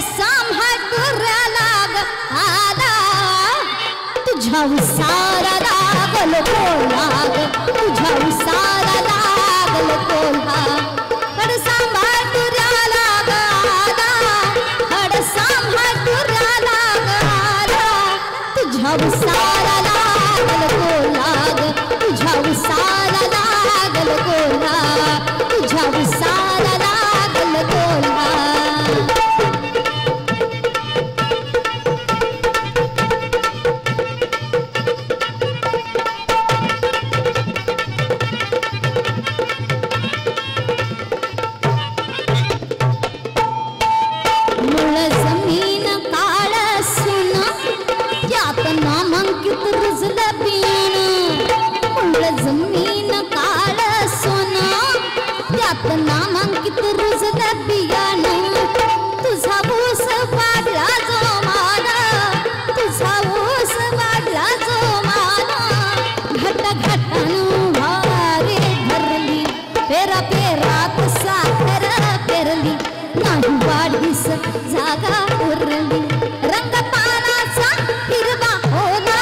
सांभाळ तुऱ्याला ग आला तुझ्या उसारा लागल कोल्हा ग तुझ्या उसारा लागल कोल्हा खड सांभाळ तुऱ्याला ग आला खड सांभाळ तुऱ्याला ग आला तुझ्या उसारा लागल कोल्हा ग तुझ्या उसारा लागल कोल्हा तुझ्या उसारा लागल कोल्हा नामांकित रुजलं बियाणं तुझा ऊस वाढला जो माना तुझा ऊस वाढला जो माना घट घटानं वारे भरली पेरा पेरात साखर पेरली नाही वाढीस जागा उरली रंग पानाचा हिरवा होला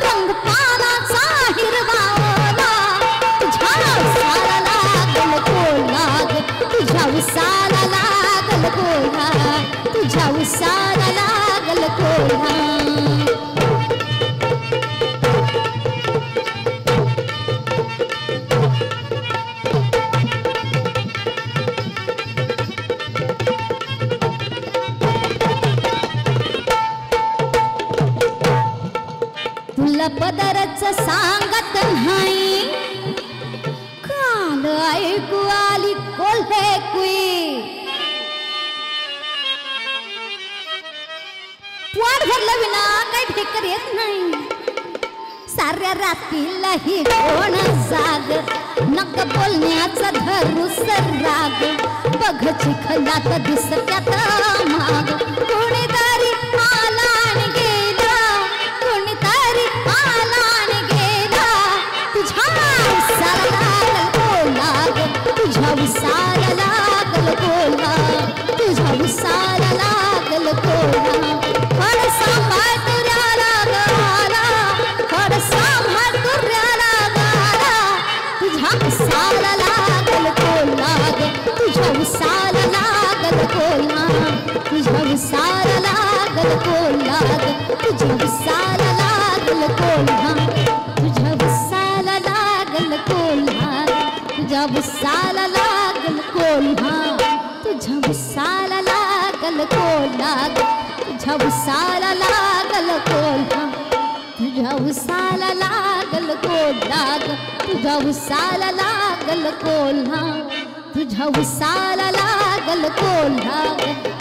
रंग पानाचा हिरवा होला तुझ्या सारा लागल कोल्हा तुझ्या उसाला लागल कोल्हा तुझ्या उसाला लागल कोल्हा तुला पदरच सांगत नाही काल ऐकू आली कोल्हे कुई पोट भरलं विना काही ठेकर येत नाही साऱ्या रात्रीला ही कोण जाग नक बोलण्याचा धरूस राग बघ चिखलात दिसत्यात माग कोणीतरी आला आणि गेला कोणीतरी आला आणि गेला तुझ्या उसाला लागल कोल्हा तुझ्या उसाला लागल कोल्हा तुझ्या उसाला लागल कोल्हा खड सांभाळ तुऱ्याला गाला खड सांभाळ तुऱ्याला गाला तुझ्या उसाला लागल कोल्हा तुझ्या उसाला लागल कोल्हा तुझ्या उसाला लागल कोल्हा तुझ्या उसाला लागल कोल्हा तुझ्या उसाला लागल कोल्हा तुझ्या उसाला लागल कोल्हा तुझ्या उसाला लागल कोल्हा तुझ्या उसाला लागल कोल्हा तुझ्या उसाला लागल कोल्हा तुझ्या उसाला लागल कोल्हा तुझ्या उसाला लागल कोल्हा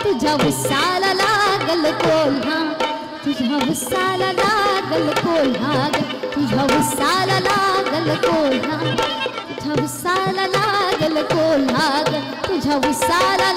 तुझ्या उसाला लागल कोल्हा तुझ्या उसाला लागल कोल्हा तुझ्या उसाला लागल कोल्हा तुझ्या उसाला लागल कोल्हा तुझ्या उसाला